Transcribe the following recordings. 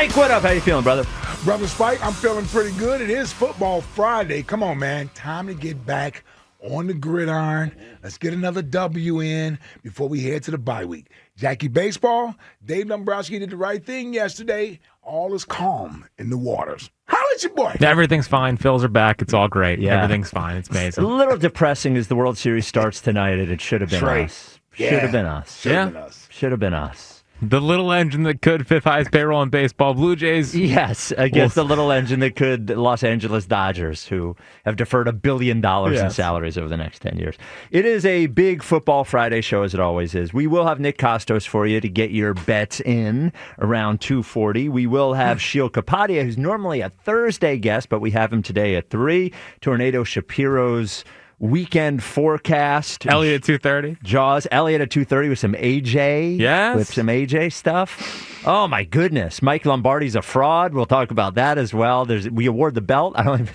Spike, what up? How you feeling, brother? Brother Spike, I'm feeling pretty good. It is Football Friday. Come on, man. Time to get back on the gridiron. Let's get another W in before we head to the bye week. Jackie Baseball, Dave Dombrowski did the right thing yesterday. All is calm in the waters. Holla at your boy. Everything's fine. Phils are back. It's all great. Yeah. Everything's fine. It's amazing. A little depressing as the World Series starts tonight, and it should have been Trey. us. Should have been us. Should have been us. Should have been us. The little engine that could, fifth highest payroll in baseball, Blue Jays. Yes, against the little engine that could, Los Angeles Dodgers, who have deferred $1 billion in salaries over the next 10 years. It is a big Football Friday show, as it always is. We will have Nick Costos for you to get your bets in around 2:40. We will have Sheil Kapadia, who's normally a Thursday guest, but we have him today at 3. Tornado Shapiro's weekend forecast. Elliot at 2:30. Jaws. Elliot at 2:30 with some AJ. Yes. With some AJ stuff. Oh, my goodness. Mike Lombardi's a fraud. We'll talk about that as well. We award the belt. I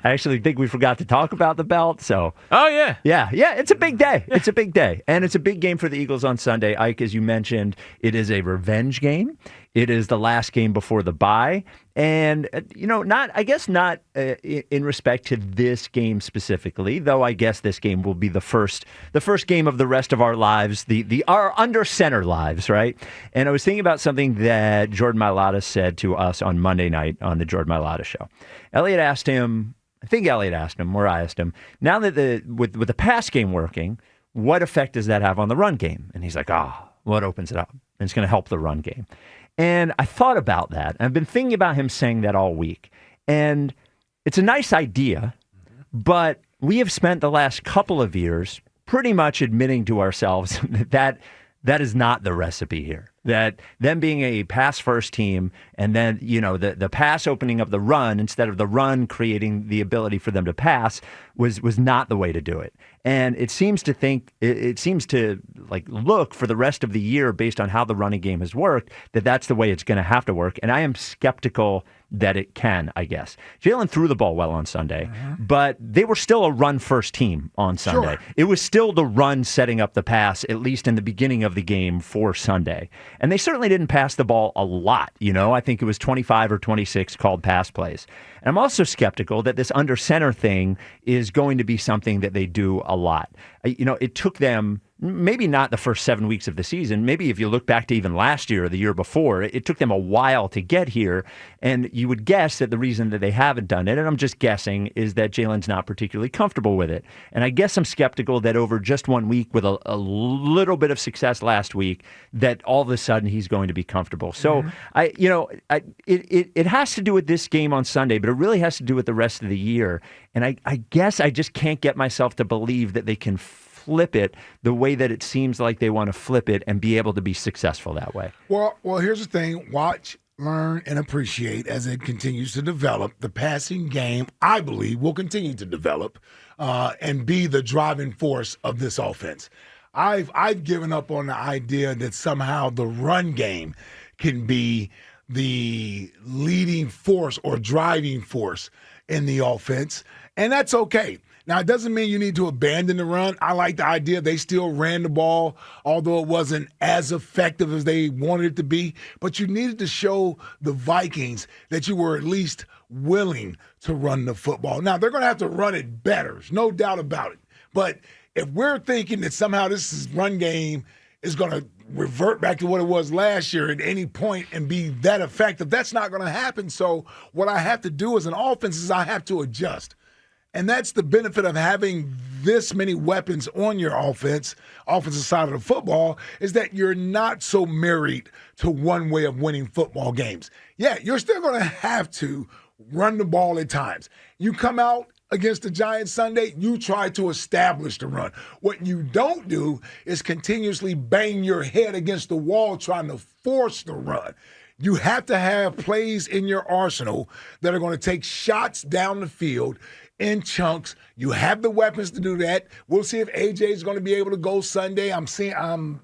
actually think we forgot to talk about the belt. So. Oh, yeah. Yeah. It's a big day. It's a big day. And it's a big game for the Eagles on Sunday. Ike, as you mentioned, it is a revenge game. It is the last game before the bye. And, not in respect to this game specifically, though I guess this game will be the first game of the rest of our lives, our under center lives, right? And I was thinking about something that Jordan Mailata said to us on Monday night on the Jordan Mailata show. Elliot asked him, or I asked him, now that with the pass game working, what effect does that have on the run game? And he's like, it opens it up. And it's going to help the run game. And I thought about that. I've been thinking about him saying that all week. And it's a nice idea, but we have spent the last couple of years pretty much admitting to ourselves that is not the recipe here. That them being a pass-first team and then, the pass opening up the run instead of the run creating the ability for them to pass was not the way to do it. And it seems to look for the rest of the year based on how the running game has worked, that's the way it's going to have to work. And I am skeptical that it can, I guess. Jalen threw the ball well on Sunday, but they were still a run-first team on Sunday. Sure. It was still the run setting up the pass, at least in the beginning of the game for Sunday. And they certainly didn't pass the ball a lot, I think it was 25 or 26 called pass plays. And I'm also skeptical that this under center thing is going to be something that they do a lot. It took them maybe not the first 7 weeks of the season. Maybe if you look back to even last year or the year before, it took them a while to get here. And you would guess that the reason that they haven't done it, and I'm just guessing, is that Jalen's not particularly comfortable with it. And I guess I'm skeptical that over just 1 week with a little bit of success last week, that all of a sudden he's going to be comfortable. So it has to do with this game on Sunday, but it really has to do with the rest of the year. And I guess I just can't get myself to believe that they can flip it the way that it seems like they want to flip it and be able to be successful that way. Well, here's the thing. Watch, learn, and appreciate as it continues to develop. The passing game, I believe, will continue to develop and be the driving force of this offense. I've given up on the idea that somehow the run game can be the leading force or driving force in the offense, and that's okay. Now, it doesn't mean you need to abandon the run. I like the idea they still ran the ball, although it wasn't as effective as they wanted it to be. But you needed to show the Vikings that you were at least willing to run the football. Now, they're going to have to run it better. There's no doubt about it. But if we're thinking that somehow this run game is going to revert back to what it was last year at any point and be that effective, that's not going to happen. So what I have to do as an offense is I have to adjust. And that's the benefit of having this many weapons on your offensive side of the football, is that you're not so married to one way of winning football games. Yeah, you're still going to have to run the ball at times. You come out against the Giants Sunday, you try to establish the run. What you don't do is continuously bang your head against the wall trying to force the run. You have to have plays in your arsenal that are going to take shots down the field in chunks. You have the weapons to do that. We'll see if AJ is going to be able to go Sunday. I'm saying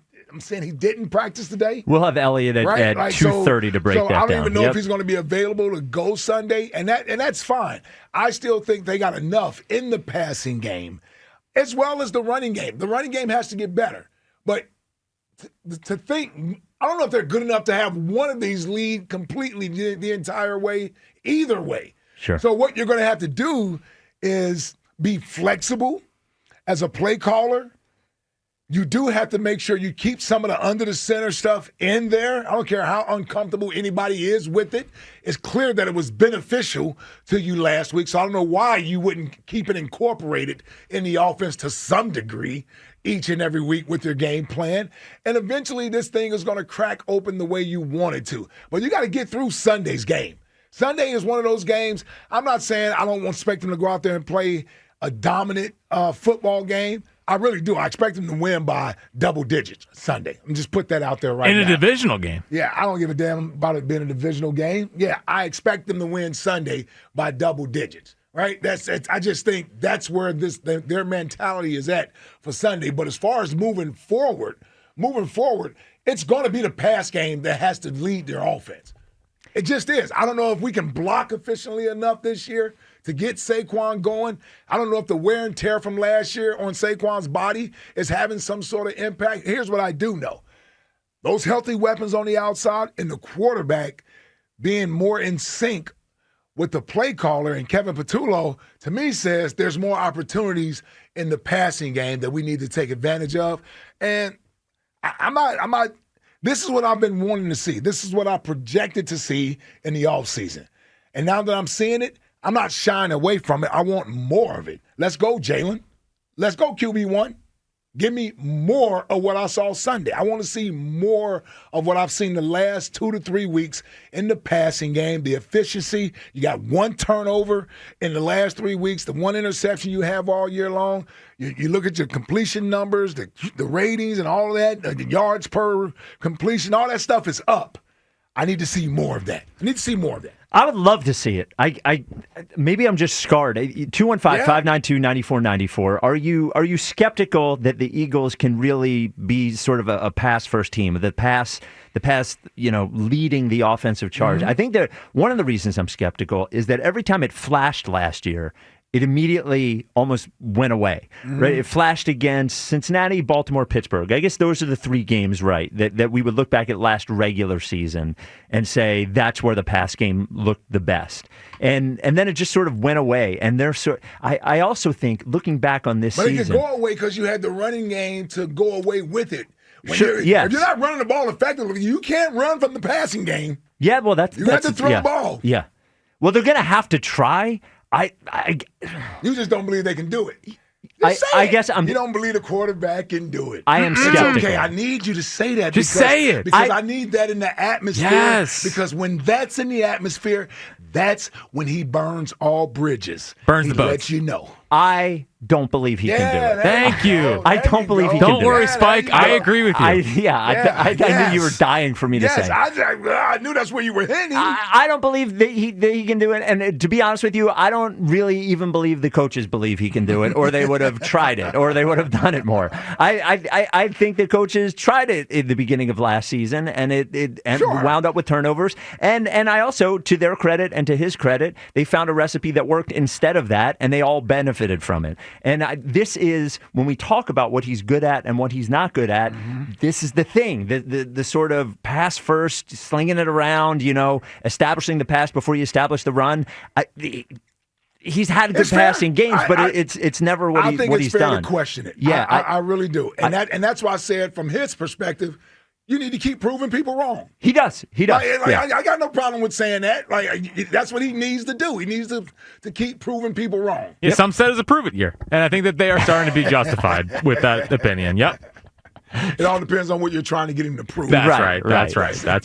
he didn't practice today. We'll have Elliot at 2:30 to break that down. I don't even know if he's going to be available to go Sunday, and that's fine. I still think they got enough in the passing game as well as the running game. The running game has to get better. But to think I don't know if they're good enough to have one of these lead completely the entire way, either way. Sure. So what you're going to have to do is be flexible as a play caller. You do have to make sure you keep some of the under the center stuff in there. I don't care how uncomfortable anybody is with it. It's clear that it was beneficial to you last week, so I don't know why you wouldn't keep it incorporated in the offense to some degree each and every week with your game plan. And eventually this thing is going to crack open the way you want it to. But you got to get through Sunday's game. Sunday is one of those games. I'm not saying I don't expect them to go out there and play a dominant football game. I really do. I expect them to win by double digits Sunday. I'm just put that out there right now. In a divisional game. Yeah, I don't give a damn about it being a divisional game. Yeah, I expect them to win Sunday by double digits. Right? I just think that's where their mentality is at for Sunday. But as far as moving forward, it's going to be the pass game that has to lead their offense. It just is. I don't know if we can block efficiently enough this year to get Saquon going. I don't know if the wear and tear from last year on Saquon's body is having some sort of impact. Here's what I do know. Those healthy weapons on the outside and the quarterback being more in sync with the play caller and Kevin Patullo, to me, says there's more opportunities in the passing game that we need to take advantage of. And I'm not this is what I've been wanting to see. This is what I projected to see in the offseason. And now that I'm seeing it, I'm not shying away from it. I want more of it. Let's go, Jalen. Let's go, QB1. Give me more of what I saw Sunday. I want to see more of what I've seen the last 2 to 3 weeks in the passing game, the efficiency. You got one turnover in the last 3 weeks, the one interception you have all year long. You look at your completion numbers, the ratings and all of that, the yards per completion, all that stuff is up. I need to see more of that. I would love to see it. I maybe I'm just scarred. 215-592-9494. Are you skeptical that the Eagles can really be sort of a pass first team? The pass, leading the offensive charge. Mm-hmm. I think that one of the reasons I'm skeptical is that every time it flashed last year, it immediately almost went away. Mm-hmm. Right? It flashed against Cincinnati, Baltimore, Pittsburgh. I guess those are the 3 games, right, that we would look back at last regular season and say that's where the pass game looked the best. And then it just sort of went away. And I also think, looking back on this season... But it could go away because you had the running game to go away with it. Yes. If you're not running the ball effectively, you can't run from the passing game. Yeah, well, you have to throw the ball. Yeah. Well, they're going to have to try. You just don't believe they can do it. I guess you don't believe the quarterback can do it. I am skeptical. Okay, I need you to say that. Say it. Because I need that in the atmosphere. Yes. Because when that's in the atmosphere, that's when he burns all bridges. Burns the boats. Lets you know. I don't believe he can do it. Thank you. I don't believe he can do it. Don't worry, Spike. I agree with you. I knew you were dying for me to say. I knew that's where you were heading. I don't believe that he can do it. And to be honest with you, I don't really even believe the coaches believe he can do it, or they would have tried it, or they would have done it more. I think the coaches tried it in the beginning of last season, and it wound up with turnovers. And I also, to their credit and to his credit, they found a recipe that worked instead of that, and they all benefited from it. And this is, when we talk about what he's good at and what he's not good at, this is the thing, the sort of pass first, slinging it around, establishing the pass before you establish the run. He's had good passing games, but it's never what he's done. I think it's fair to question it. Yeah, I really do. And that's why I said, from his perspective, you need to keep proving people wrong. He does. I got no problem with saying that. That's what he needs to do. He needs to keep proving people wrong. Yeah, some said it's a prove it year. And I think that they are starting to be justified with that opinion. Yep. It all depends on what you're trying to get him to prove. That's right. That's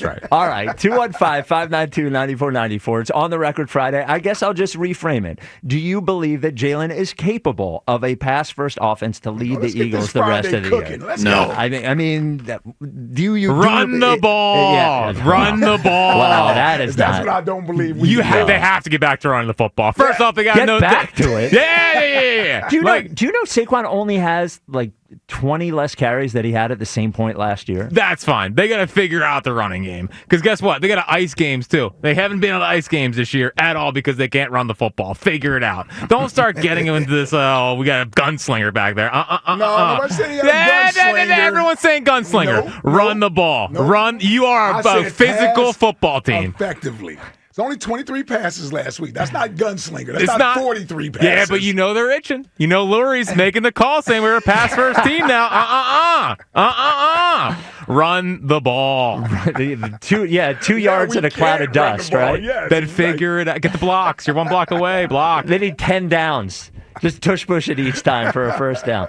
right. All right. 215-592-9494. It's On the Record Friday. I guess I'll just reframe it. Do you believe that Jalen is capable of a pass-first offense to lead the Eagles the rest of the year? Let's go. I mean, do you run the ball? Yeah. Run the ball. Well, that's what I don't believe. They have to get back to running the football. First off, they got to get back to it. Yeah. Do you know Saquon only has 20 less carries that he had at the same point last year. That's fine. They got to figure out the running game. Because guess what? They got to ice games, too. They haven't been able to ice games this year at all because they can't run the football. Figure it out. Don't start getting them into this, we got a gunslinger back there. No, nobody said he had a gunslinger. Everyone's saying gunslinger. Run the ball. Run. You are a physical football team. Effectively. It's only 23 passes last week. That's not gunslinger. That's not 43 passes. Yeah, but they're itching. Lurie's making the call saying we're a pass-first team now. Run the ball. 2 yards in a cloud of dust, right? Yes, then figure it out. Get the blocks. You're 1 block away. Block. They need 10 downs. Just tush push it each time for a first down.